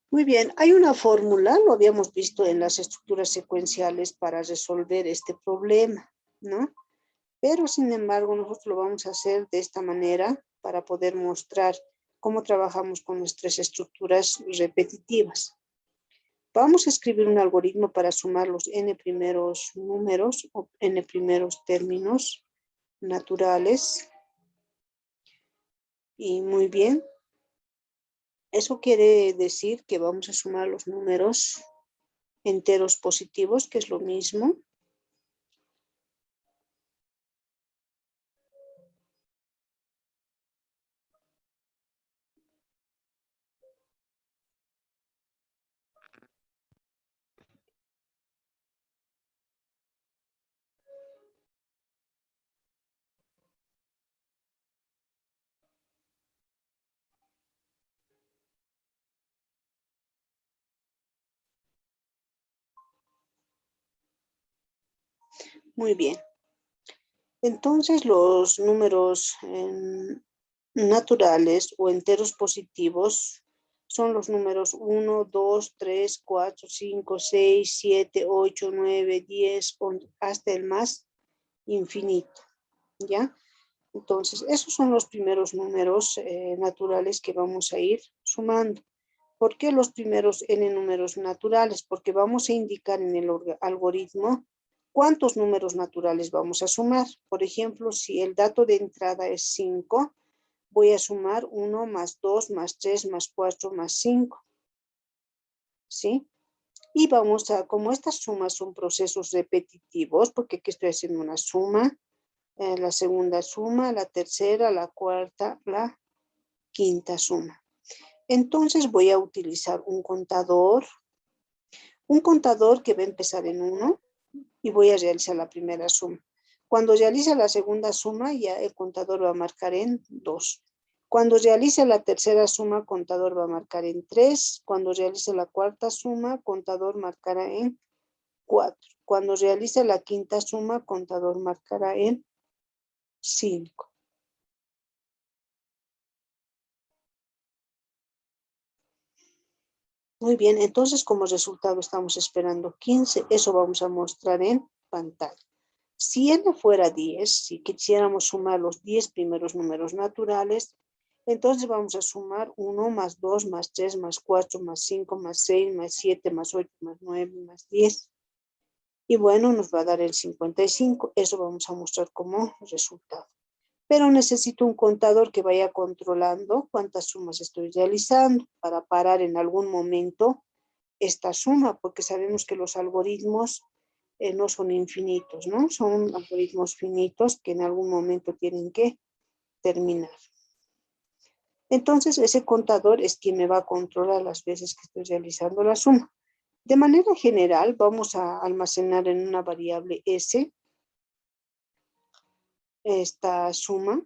Muy bien, hay una fórmula, lo habíamos visto en las estructuras secuenciales para resolver este problema, ¿no? Pero, sin embargo, nosotros lo vamos a hacer de esta manera para poder mostrar cómo trabajamos con nuestras estructuras repetitivas. Vamos a escribir un algoritmo para sumar los n primeros números o n primeros términos naturales. Y muy bien, eso quiere decir que vamos a sumar los números enteros positivos, que es lo mismo. Muy bien. Entonces, los números naturales o enteros positivos son los números 1, 2, 3, 4, 5, 6, 7, 8, 9, 10, hasta el más infinito, ¿ya? Entonces, esos son los primeros números naturales que vamos a ir sumando. ¿Por qué los primeros n números naturales? Porque vamos a indicar en el algoritmo cuántos números naturales vamos a sumar. Por ejemplo, si el dato de entrada es 5, voy a sumar 1 más 2 más 3 más 4 más 5. ¿Sí? Y vamos a, como estas sumas son procesos repetitivos, porque aquí estoy haciendo una suma, la segunda suma, la tercera, la cuarta, la quinta suma. Entonces voy a utilizar un contador que va a empezar en 1 y voy a realizar la primera suma. Cuando realice la segunda suma, ya el contador va a marcar en 2. Cuando realice la tercera suma, contador va a marcar en 3. Cuando realice la cuarta suma, contador marcará en 4. Cuando realice la quinta suma, contador marcará en 5. Muy bien, entonces como resultado estamos esperando 15. Eso vamos a mostrar en pantalla. Si n fuera 10, si quisiéramos sumar los 10 primeros números naturales, entonces vamos a sumar 1 más 2 más 3 más 4 más 5 más 6 más 7 más 8 más 9 más 10. Y bueno, nos va a dar el 55. Eso vamos a mostrar como resultado. Pero necesito un contador que vaya controlando cuántas sumas estoy realizando para parar en algún momento esta suma, porque sabemos que los algoritmos no son infinitos, ¿no? Son algoritmos finitos que en algún momento tienen que terminar. Entonces, ese contador es quien me va a controlar las veces que estoy realizando la suma. De manera general, vamos a almacenar en una variable S esta suma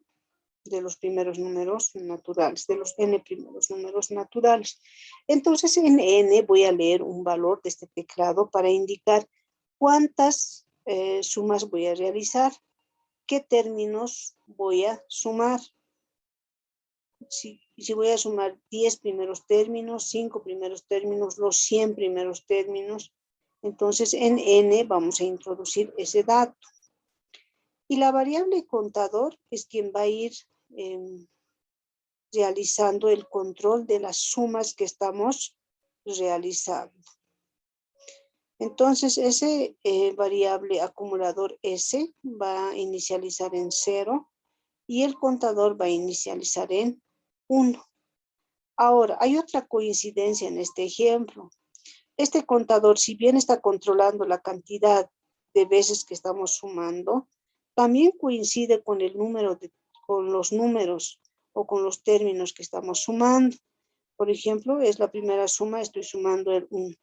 de los primeros números naturales, de los n primeros números naturales. Entonces, en n voy a leer un valor de este teclado para indicar cuántas sumas voy a realizar, qué términos voy a sumar. Si voy a sumar 10 primeros términos, 5 primeros términos, los 100 primeros términos, entonces en n vamos a introducir ese dato. Y la variable contador es quien va a ir realizando el control de las sumas que estamos realizando. Entonces, ese variable acumulador S va a inicializar en 0 y el contador va a inicializar en 1. Ahora, hay otra coincidencia en este ejemplo. Este contador, si bien está controlando la cantidad de veces que estamos sumando, también coincide con el número con los números o con los términos que estamos sumando. Por ejemplo, es la primera suma, estoy sumando el 1.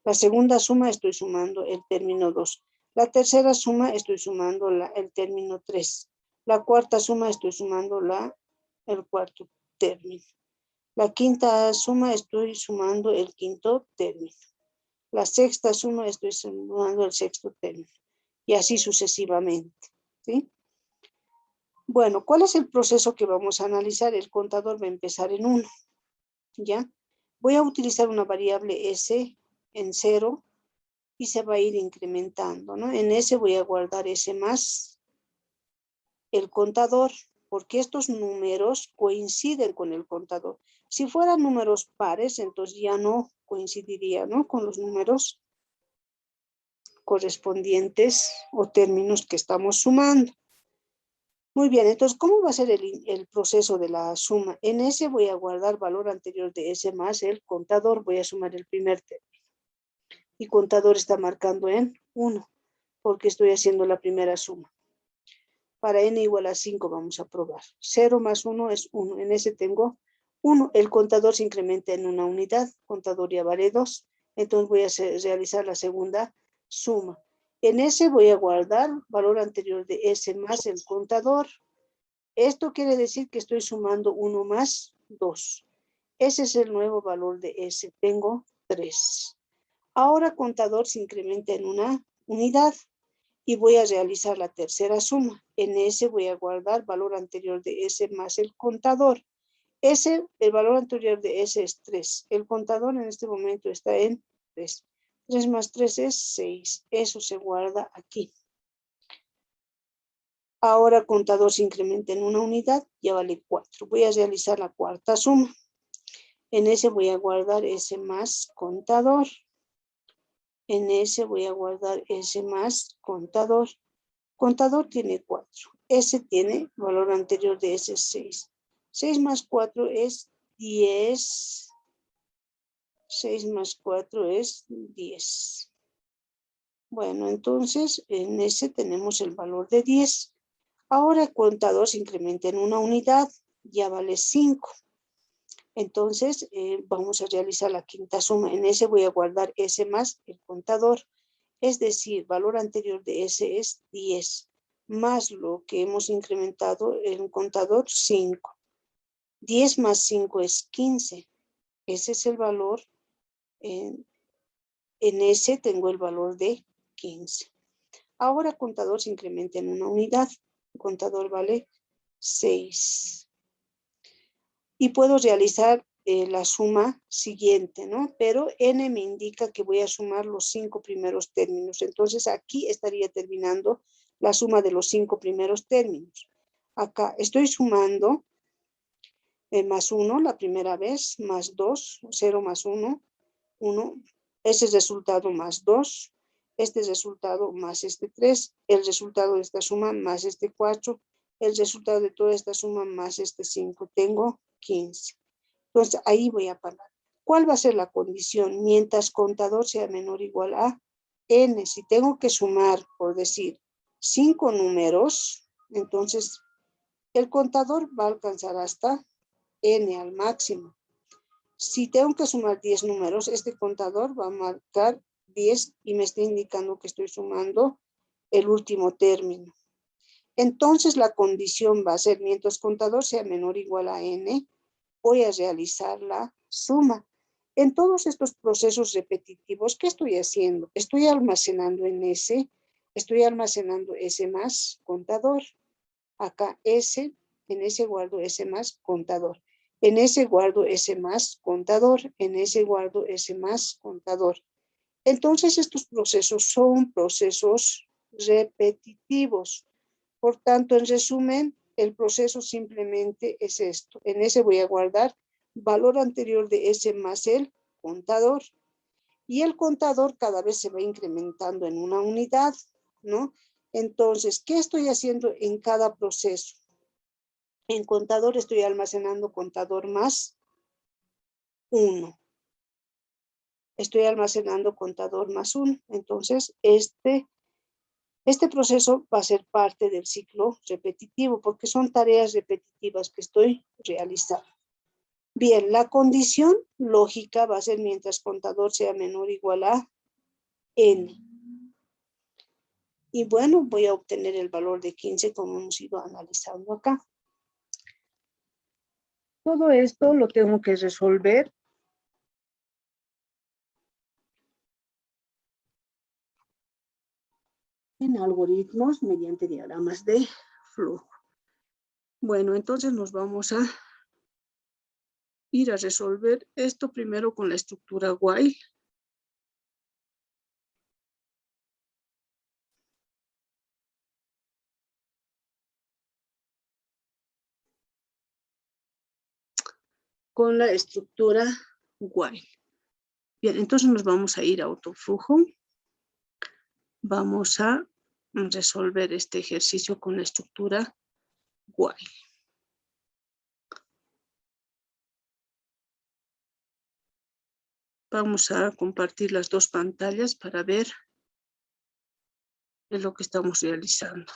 La segunda suma, estoy sumando el término 2. La tercera suma, estoy sumando el término 3. La cuarta suma, estoy sumando el cuarto término. La quinta suma, estoy sumando el quinto término. La sexta suma, estoy sumando el sexto término. Y así sucesivamente, ¿sí? Bueno, ¿cuál es el proceso que vamos a analizar? El contador va a empezar en 1, ¿ya? Voy a utilizar una variable S en 0 y se va a ir incrementando, ¿no? En S voy a guardar S más el contador, porque estos números coinciden con el contador. Si fueran números pares, entonces ya no coincidiría, ¿no? Con los números correspondientes o términos que estamos sumando. Muy bien, entonces, ¿cómo va a ser el proceso de la suma? En S voy a guardar valor anterior de S más el contador, voy a sumar el primer término. Y contador está marcando en 1, porque estoy haciendo la primera suma. Para n igual a 5 vamos a probar. 0 más 1 es 1. En ese tengo 1. El contador se incrementa en una unidad. Contador ya vale 2. Entonces voy a realizar la segunda suma. En ese voy a guardar valor anterior de S más el contador. Esto quiere decir que estoy sumando 1 más 2. Ese es el nuevo valor de S. Tengo 3. Ahora contador se incrementa en una unidad. Y voy a realizar la tercera suma. En S voy a guardar valor anterior de S más el contador. El valor anterior de S es 3. El contador en este momento está en 3. 3 más 3 es 6. Eso se guarda aquí. Ahora contador se incrementa en una unidad, ya vale 4. Voy a realizar la cuarta suma. En S voy a guardar S más contador. En S voy a guardar S más contador. Contador tiene 4. S tiene valor anterior de S 6. 6 más 4 es 10. 6 más 4 es 10. Bueno, entonces en S tenemos el valor de 10. Ahora el contador se incrementa en una unidad, ya vale 5. Entonces vamos a realizar la quinta suma. En S voy a guardar S más el contador. Es decir, valor anterior de S es 10. Más lo que hemos incrementado en contador, 5. 10 más 5 es 15. Ese es el valor. En S tengo el valor de 15. Ahora contador se incrementa en una unidad. Contador vale 6. Y puedo realizar la suma siguiente, ¿no? Pero n me indica que voy a sumar los 5 primeros términos. Entonces aquí estaría terminando la suma de los 5 primeros términos. Acá estoy sumando más 1 la primera vez, más 2, 0 más 1, 1. Ese resultado más 2, este resultado más este 3, el resultado de esta suma más este 4, el resultado de toda esta suma más este 5. Tengo 15. Entonces, ahí voy a parar. ¿Cuál va a ser la condición? Mientras contador sea menor o igual a n. Si tengo que sumar, por decir, 5 números, entonces el contador va a alcanzar hasta n al máximo. Si tengo que sumar 10 números, este contador va a marcar 10 y me está indicando que estoy sumando el último término. Entonces, la condición va a ser, mientras contador sea menor o igual a n, voy a realizar la suma. En todos estos procesos repetitivos, ¿qué estoy haciendo? Estoy almacenando en S, estoy almacenando S más contador. Acá S, en S guardo S más contador. En S guardo S más contador. En S guardo S más contador. Entonces, estos procesos son procesos repetitivos. Por tanto, en resumen, el proceso simplemente es esto. En S voy a guardar valor anterior de S más el contador. Y el contador cada vez se va incrementando en una unidad, ¿no? Entonces, ¿qué estoy haciendo en cada proceso? En contador estoy almacenando contador más 1. Estoy almacenando contador más 1. Entonces, este proceso va a ser parte del ciclo repetitivo porque son tareas repetitivas que estoy realizando. Bien, la condición lógica va a ser mientras contador sea menor o igual a n. Y bueno, voy a obtener el valor de 15 como hemos ido analizando acá. Todo esto lo tengo que resolver en algoritmos mediante diagramas de flujo. Bueno, entonces nos vamos a ir a resolver esto primero con la estructura while. Con la estructura while. Bien, entonces nos vamos a ir a autoflujo. Vamos a resolver este ejercicio con la estructura while. Vamos a compartir las dos pantallas para ver lo que estamos realizando.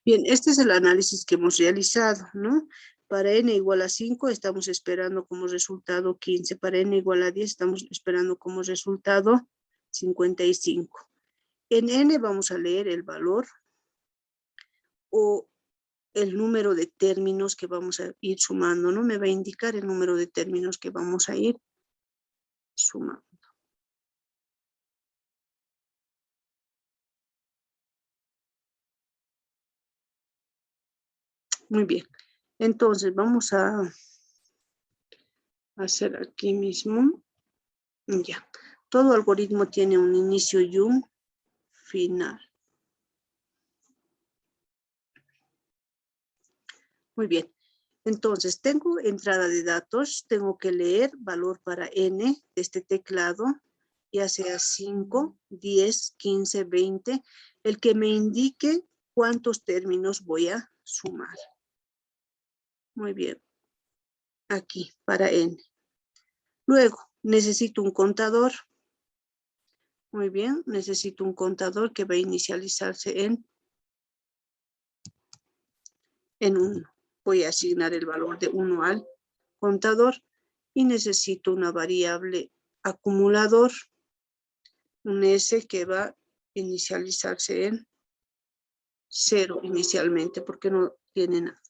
Bien, este es el análisis que hemos realizado, ¿no? Para n igual a 5 estamos esperando como resultado 15. Para n igual a 10 estamos esperando como resultado 55. En n vamos a leer el valor o el número de términos que vamos a ir sumando, ¿no? Me va a indicar el número de términos que vamos a ir sumando. Muy bien. Entonces vamos a hacer aquí mismo. Ya. Todo algoritmo tiene un inicio y un final. Muy bien. Entonces, tengo entrada de datos, tengo que leer valor para n de este teclado, ya sea 5, 10, 15, 20, el que me indique cuántos términos voy a sumar. Muy bien. Aquí, para n. Luego, necesito un contador. Muy bien, necesito un contador que va a inicializarse en 1. Voy a asignar el valor de 1 al contador y necesito una variable acumulador, un S que va a inicializarse en 0 inicialmente porque no tiene nada.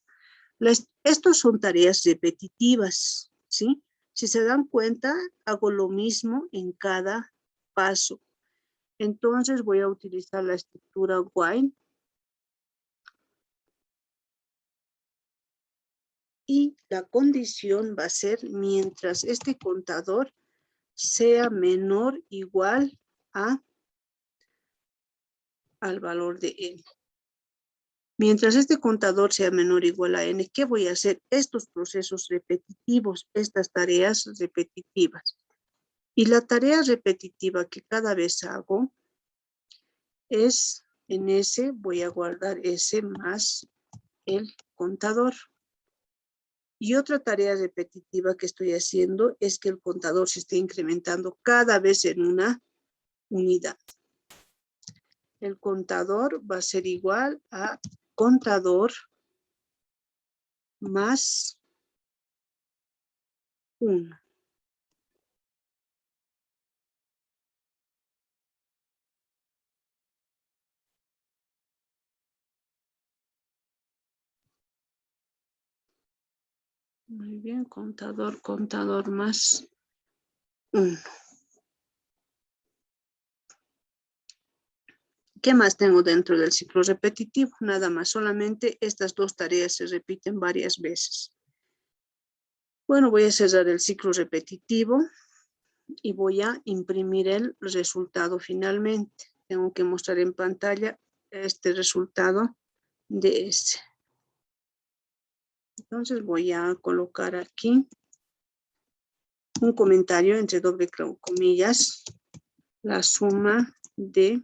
Estos son tareas repetitivas, ¿sí? Si se dan cuenta, hago lo mismo en cada paso. Entonces voy a utilizar la estructura while y la condición va a ser mientras este contador sea menor o igual al valor de n. Mientras este contador sea menor o igual a n, ¿qué voy a hacer? Estos procesos repetitivos, estas tareas repetitivas. Y la tarea repetitiva que cada vez hago es en S, voy a guardar S más el contador. Y otra tarea repetitiva que estoy haciendo es que el contador se esté incrementando cada vez en una unidad. El contador va a ser igual a contador más 1. Muy bien, contador más 1. ¿Qué más tengo dentro del ciclo repetitivo? Nada más, solamente estas dos tareas se repiten varias veces. Bueno, voy a cerrar el ciclo repetitivo y voy a imprimir el resultado finalmente. Tengo que mostrar en pantalla este resultado de S. Entonces voy a colocar aquí un comentario entre doble comillas, la suma de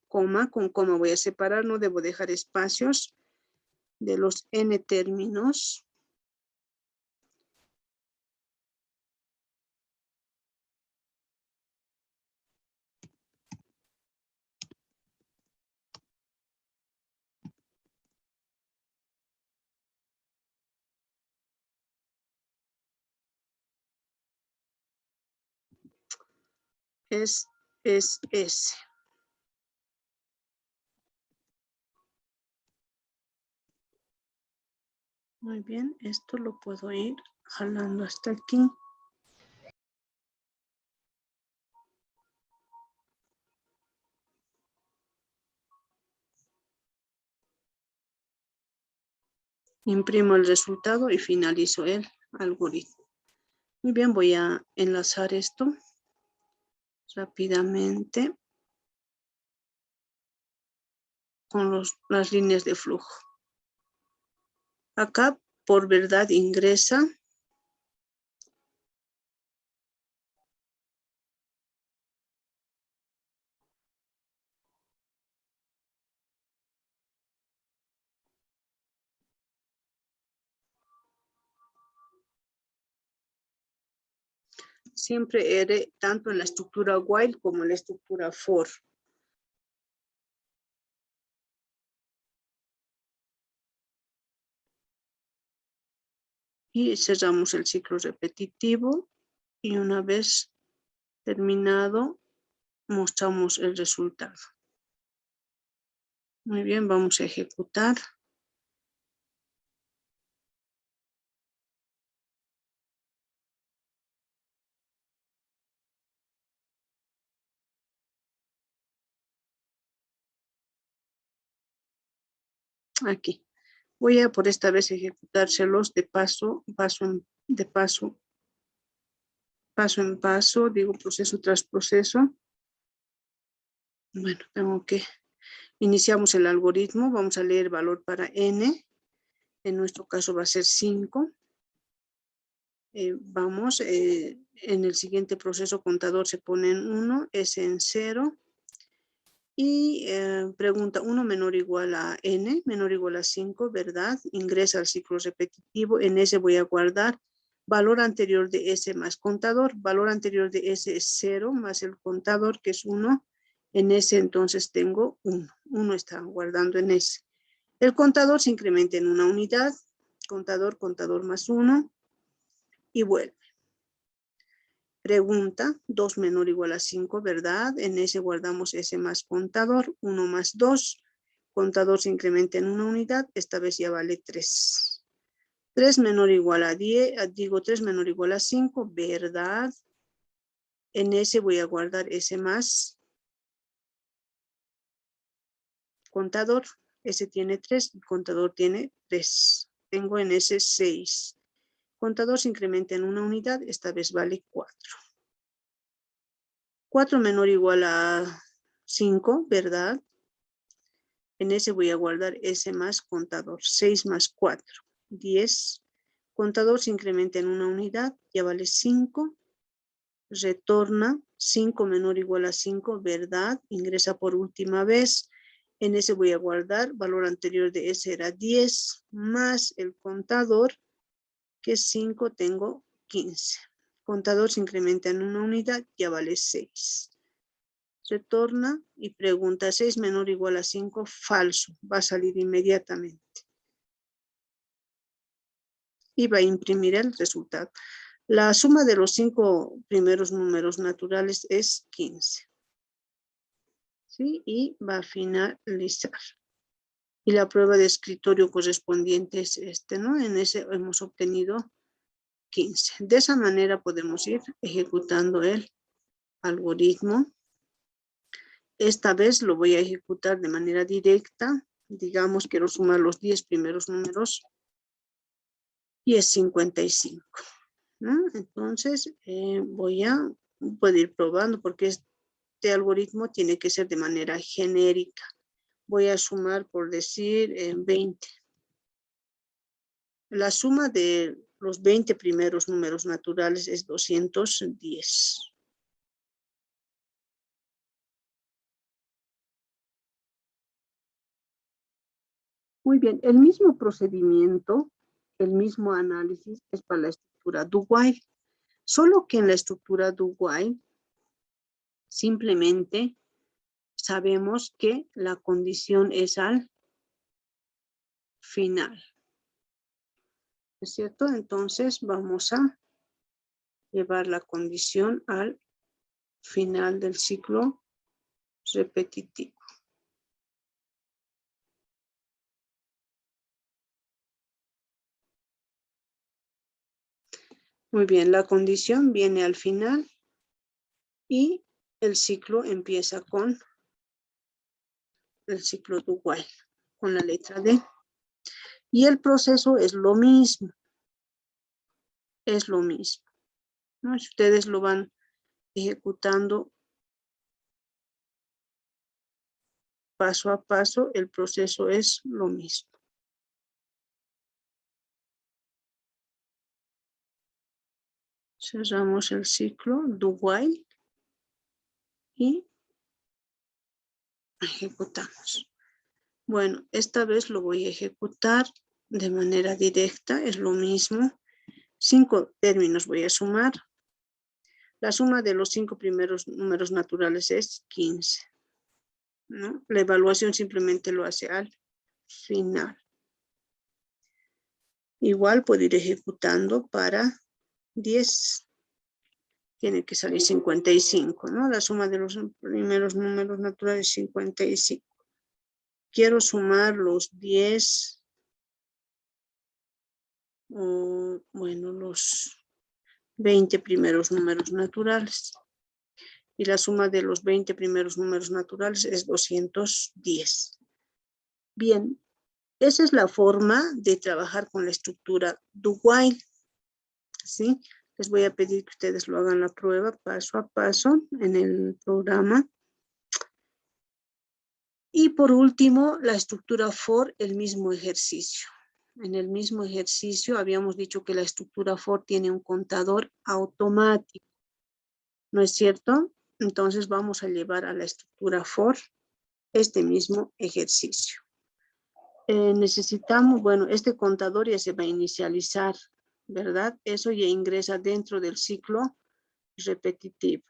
coma, con coma voy a separar, no debo dejar espacios de los n términos es S. Muy bien, esto lo puedo ir jalando hasta aquí. Imprimo el resultado y finalizo el algoritmo. Muy bien, voy a enlazar esto rápidamente con las líneas de flujo. Acá, por verdad, ingresa siempre R tanto en la estructura while como en la estructura for. Y cerramos el ciclo repetitivo y una vez terminado mostramos el resultado. Muy bien, vamos a ejecutar. Aquí. Voy a por esta vez ejecutárselos de paso en paso, digo proceso tras proceso. Bueno, iniciamos el algoritmo, vamos a leer el valor para n, en nuestro caso va a ser 5. En el siguiente proceso contador se pone en 1, S en 0. Y pregunta 1 menor o igual a n, menor o igual a 5, ¿verdad? Ingresa al ciclo repetitivo, en ese voy a guardar valor anterior de S más contador, valor anterior de S es 0 más el contador que es 1, en ese entonces tengo 1 está guardando en ese. El contador se incrementa en una unidad, contador más 1 y vuelve. Pregunta, 2 menor o igual a 5, ¿verdad? En ese guardamos S más contador, 1 más 2. Contador se incrementa en una unidad, esta vez ya vale 3. 3 menor o igual a 10, 3 menor o igual a 5, ¿verdad? En ese voy a guardar S más contador. S tiene 3, el contador tiene 3. Tengo en ese 6. Contador se incrementa en una unidad, esta vez vale 4. 4 menor o igual a 5, ¿verdad? En ese voy a guardar S más contador. 6 más 4, 10. Contador se incrementa en una unidad, ya vale 5. Retorna 5 menor o igual a 5, ¿verdad? Ingresa por última vez. En ese voy a guardar, valor anterior de S era 10, más el contador, que es 5, tengo 15. Contador se incrementa en una unidad, ya vale 6. Retorna y pregunta 6 menor o igual a 5, falso, va a salir inmediatamente. Y va a imprimir el resultado. La suma de los 5 primeros números naturales es 15. ¿Sí? Y va a finalizar. Y la prueba de escritorio correspondiente es ¿no? En ese hemos obtenido 15. De esa manera podemos ir ejecutando el algoritmo. Esta vez lo voy a ejecutar de manera directa. Digamos, quiero sumar los 10 primeros números y es 55. ¿No? Entonces, puedo ir probando porque este algoritmo tiene que ser de manera genérica. Voy a sumar, por decir, 20. La suma de los 20 primeros números naturales es 210. Muy bien, el mismo procedimiento, el mismo análisis es para la estructura do-while, solo que en la estructura do-while simplemente sabemos que la condición es al final. ¿Es cierto? Entonces vamos a llevar la condición al final del ciclo repetitivo. Muy bien, la condición viene al final y el ciclo empieza con el ciclo do while, con la letra D. Y el proceso es lo mismo. Es lo mismo, ¿no? Si ustedes lo van ejecutando paso a paso, el proceso es lo mismo. Cerramos el ciclo do while y ejecutamos. Bueno, esta vez lo voy a ejecutar de manera directa, es lo mismo. 5 términos voy a sumar. La suma de los 5 primeros números naturales es 15, ¿no? La evaluación simplemente lo hace al final. Igual puedo ir ejecutando para 10. Tiene que salir 55, ¿no? La suma de los primeros números naturales es 55. Quiero sumar los 10, bueno, los 20 primeros números naturales. Y la suma de los 20 primeros números naturales es 210. Bien, esa es la forma de trabajar con la estructura do while, ¿sí? Les voy a pedir que ustedes lo hagan la prueba paso a paso en el programa. Y por último, la estructura for, el mismo ejercicio. En el mismo ejercicio habíamos dicho que la estructura for tiene un contador automático, ¿no es cierto? Entonces vamos a llevar a la estructura for este mismo ejercicio. Necesitamos, bueno, este contador ya se va a inicializar, ¿verdad? Eso ya ingresa dentro del ciclo repetitivo.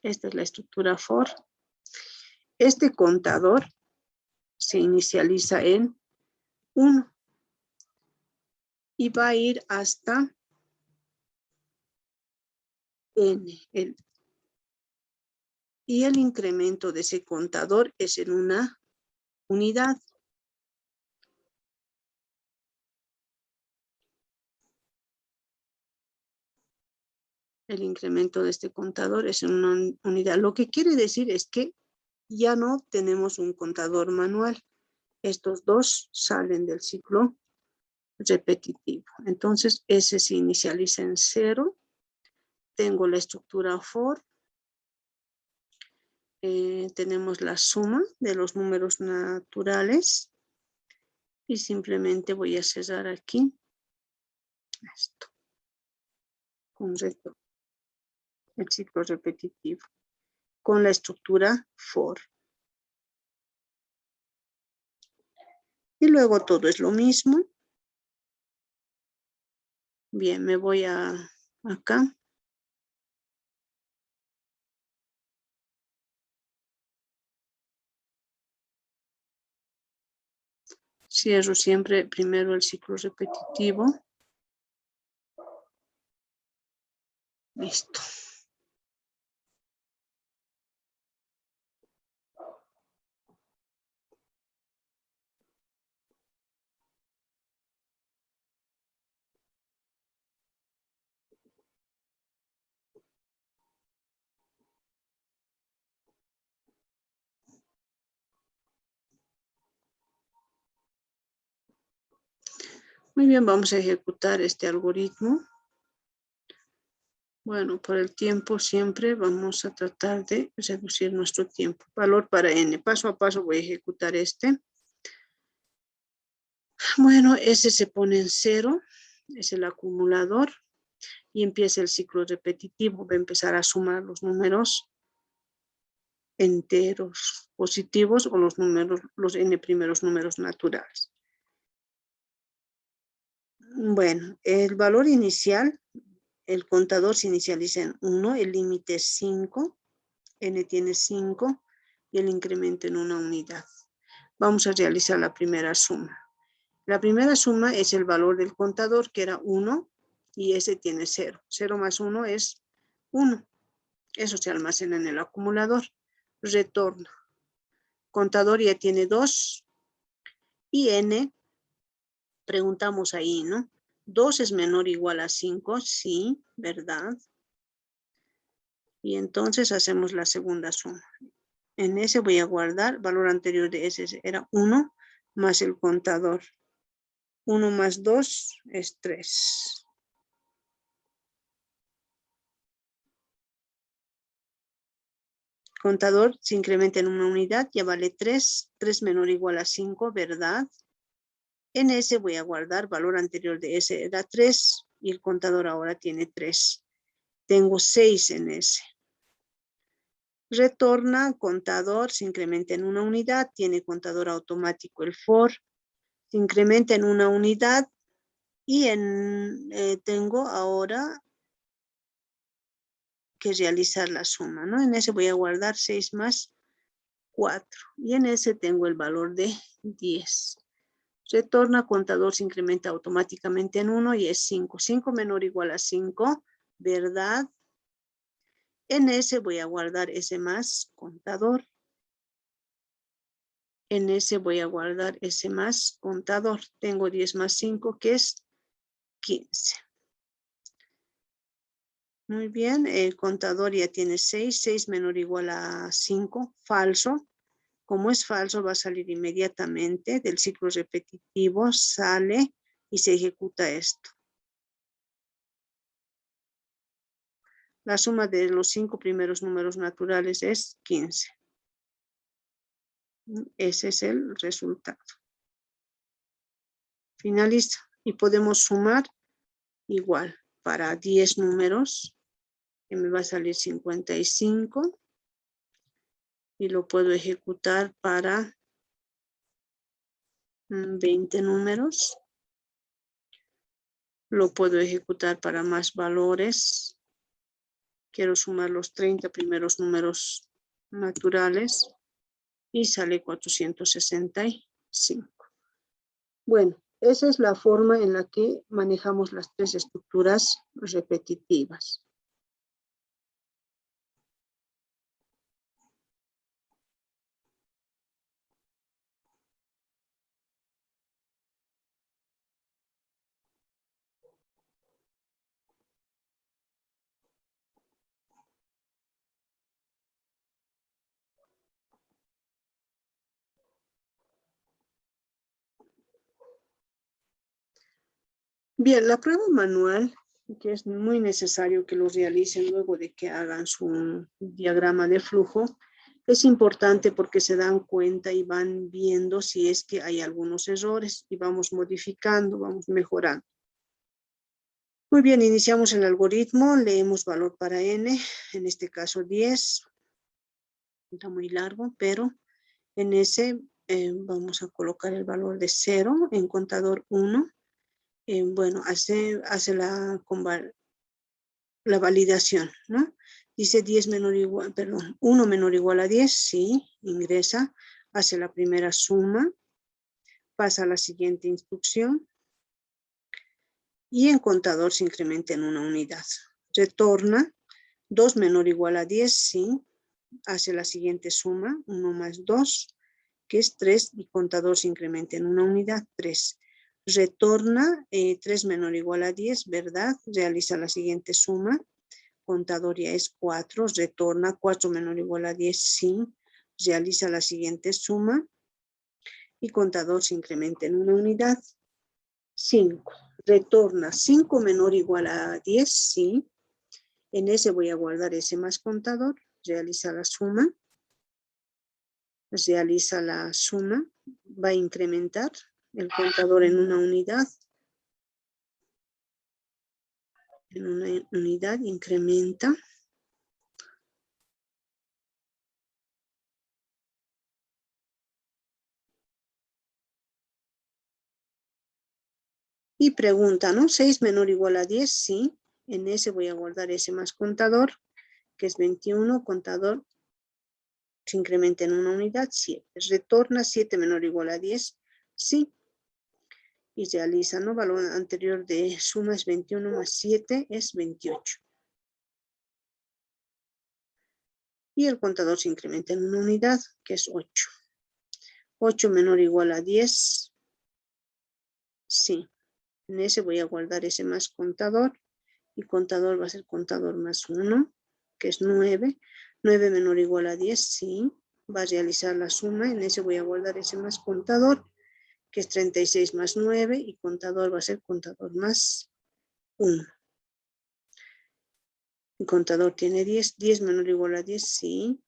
Esta es la estructura for. Este contador se inicializa en 1 y va a ir hasta n. Y el incremento de ese contador es en una unidad. El incremento de este contador es en una unidad. Lo que quiere decir es que ya no tenemos un contador manual. Estos dos salen del ciclo repetitivo. Entonces, ese se inicializa en 0. Tengo la estructura for. Tenemos la suma de los números naturales. Y simplemente voy a cerrar aquí esto. Con el ciclo repetitivo. Con la estructura for. Y luego todo es lo mismo. Bien, me voy acá. Cierro siempre primero el ciclo repetitivo. Listo. Muy bien, vamos a ejecutar este algoritmo. Bueno, por el tiempo siempre vamos a tratar de reducir nuestro tiempo. Valor para n. Paso a paso voy a ejecutar este. Bueno, ese se pone en 0. Es el acumulador. Y empieza el ciclo repetitivo. Va a empezar a sumar los números enteros positivos o los n primeros números naturales. Bueno, el valor inicial, el contador se inicializa en 1, el límite es 5, n tiene 5 y el incremento en una unidad. Vamos a realizar la primera suma. La primera suma es el valor del contador, que era 1, y ese tiene 0. 0 más 1 es 1. Eso se almacena en el acumulador. Retorna. Contador ya tiene 2. Y n, preguntamos ahí, ¿no? 2 es menor o igual a 5, sí, ¿verdad? Y entonces hacemos la segunda suma. En ese voy a guardar, valor anterior de ese era 1, más el contador. 1 más 2 es 3. Contador se incrementa en una unidad, ya vale 3. 3 menor o igual a 5, ¿verdad? En ese voy a guardar, valor anterior de ese era 3 y el contador ahora tiene 3. Tengo 6 en ese. Retorna, contador, se incrementa en una unidad, tiene contador automático el for, se incrementa en una unidad y tengo ahora que realizar la suma, ¿no? En ese voy a guardar 6 más 4 y en ese tengo el valor de 10. Retorna, contador se incrementa automáticamente en 1 y es 5. 5 menor o igual a 5, ¿verdad? En ese voy a guardar ese más contador. En ese voy a guardar ese más contador. Tengo 10 más 5 que es 15. Muy bien, el contador ya tiene 6. 6 menor o igual a 5, falso. Como es falso, va a salir inmediatamente del ciclo repetitivo, sale y se ejecuta esto. La suma de los 5 primeros números naturales es 15. Ese es el resultado. Finaliza. Y podemos sumar igual para 10 números, que me va a salir 55. Y lo puedo ejecutar para 20 números. Lo puedo ejecutar para más valores. Quiero sumar los 30 primeros números naturales y sale 465. Bueno, esa es la forma en la que manejamos las 3 estructuras repetitivas. Bien, la prueba manual, que es muy necesario que lo realicen luego de que hagan su diagrama de flujo, es importante porque se dan cuenta y van viendo si es que hay algunos errores y vamos modificando, vamos mejorando. Muy bien, iniciamos el algoritmo, leemos valor para n, en este caso 10. Está muy largo, pero en ese vamos a colocar el valor de 0 en contador 1. Bueno, hace la validación, ¿no? Dice 10 menor o igual, perdón, 1 menor o igual a 10, sí, ingresa, hace la primera suma, pasa a la siguiente instrucción y en contador se incrementa en una unidad. Retorna 2 menor o igual a 10, sí, hace la siguiente suma, 1 más 2, que es 3, y contador se incrementa en una unidad, 3. Retorna 3 menor o igual a 10, ¿verdad? Realiza la siguiente suma, contador ya es 4, retorna 4 menor o igual a 10, sí, realiza la siguiente suma y contador se incrementa en una unidad, 5. Retorna 5 menor o igual a 10, sí, en ese voy a guardar ese más contador, realiza la suma, va a incrementar el contador en una unidad, incrementa. Y pregunta, ¿no? 6 menor o igual a 10, sí. En ese voy a guardar ese más contador, que es 21, contador se incrementa en una unidad, 7. Retorna 7 menor o igual a 10, sí. Y realiza, ¿no? Valor anterior de suma es 21 más 7 es 28. y el contador se incrementa en una unidad, que es 8. 8 menor o igual a 10. Sí. En ese voy a guardar ese más contador. Y contador va a ser contador más 1, que es 9. 9 menor o igual a 10, sí. Va a realizar la suma. En ese voy a guardar ese más contador, que es 36 más 9. Y contador va a ser contador más 1. El contador tiene 10. 10 menor o igual a 10, sí.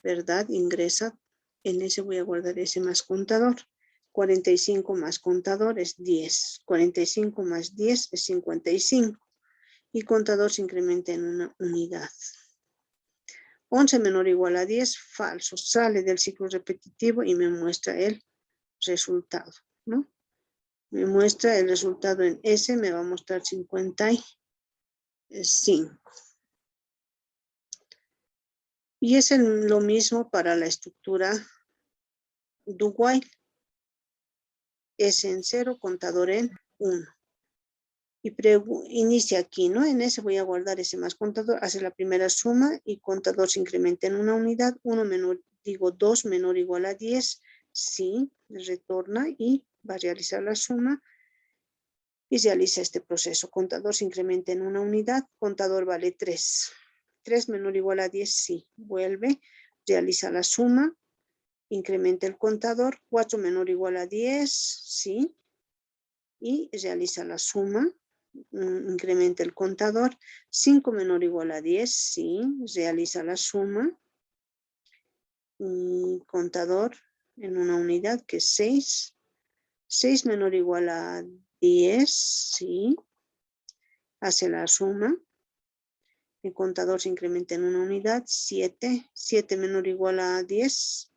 ¿Verdad? Ingresa. En ese voy a guardar ese más contador. 45 más contador es 10. 45 más 10 es 55. Y contador se incrementa en una unidad. 11 menor o igual a 10, falso. Sale del ciclo repetitivo y me muestra el resultado, ¿no? Me muestra el resultado en S, me va a mostrar 55. Y es lo mismo para la estructura do while. S en 0, contador en 1. Y inicia aquí, ¿no? En ese voy a guardar ese más contador, hace la primera suma y contador se incrementa en una unidad. 2 menor o igual a 10, sí, retorna y va a realizar la suma y realiza este proceso. Contador se incrementa en una unidad, contador vale 3. 3 menor o igual a 10, sí, vuelve, realiza la suma, incrementa el contador. 4 menor o igual a 10, sí, y realiza la suma. Incrementa el contador. 5 menor o igual a 10, sí, realiza la suma. Y contador en una unidad que es 6. 6 menor o igual a 10, sí, hace la suma. El contador se incrementa en una unidad. 7. 7 menor o igual a 10.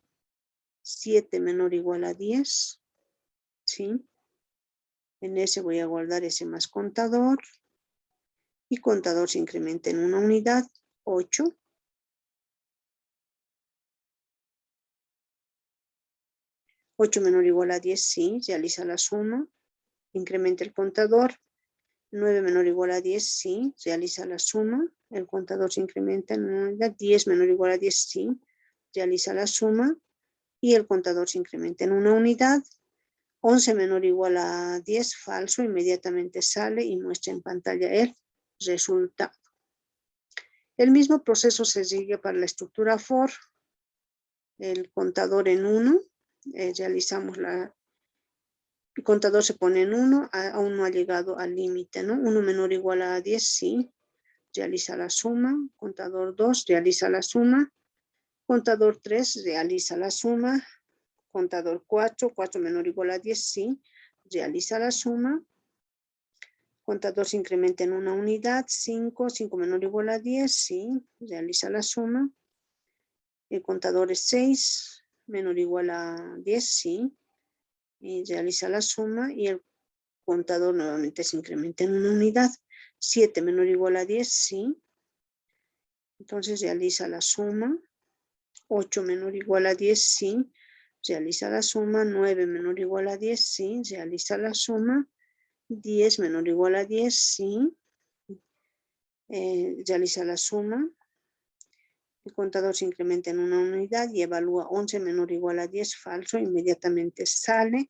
7 menor o igual a 10, sí. En ese voy a guardar ese más contador. Y contador se incrementa en una unidad. 8. 8 menor o igual a 10, sí, realiza la suma, incrementa el contador. 9 menor o igual a 10, sí, realiza la suma, el contador se incrementa en una unidad. 10 menor o igual a 10, sí, realiza la suma y el contador se incrementa en una unidad. 11 menor o igual a 10, falso, inmediatamente sale y muestra en pantalla el resultado. El mismo proceso se sigue para la estructura for. El contador en 1, realizamos el contador se pone en 1, aún no ha llegado al límite, ¿no? 1 menor o igual a 10, sí, realiza la suma. Contador 2, realiza la suma. Contador 3, realiza la suma. Contador 4, 4 menor o igual a 10, sí, realiza la suma. Contador se incrementa en una unidad. 5, 5 menor o igual a 10, sí, realiza la suma. El contador es 6, menor o igual a 10, sí, y realiza la suma y el contador nuevamente se incrementa en una unidad. 7 menor o igual a 10, sí. Entonces realiza la suma. 8 menor o igual a 10, sí. Realiza la suma. 9 menor o igual a 10, sí. Realiza la suma. 10 menor o igual a 10, sí. Realiza la suma. El contador se incrementa en una unidad y evalúa 11 menor o igual a 10, falso. Inmediatamente sale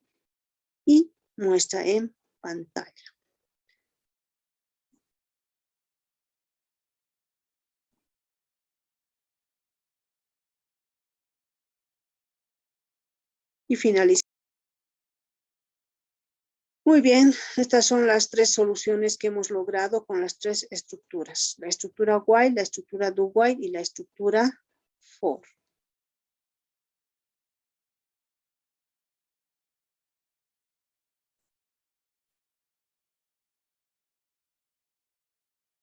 y muestra en pantalla. Y finaliza. Muy bien, estas son las 3 soluciones que hemos logrado con las 3 estructuras. La estructura while, la estructura do while y la estructura for.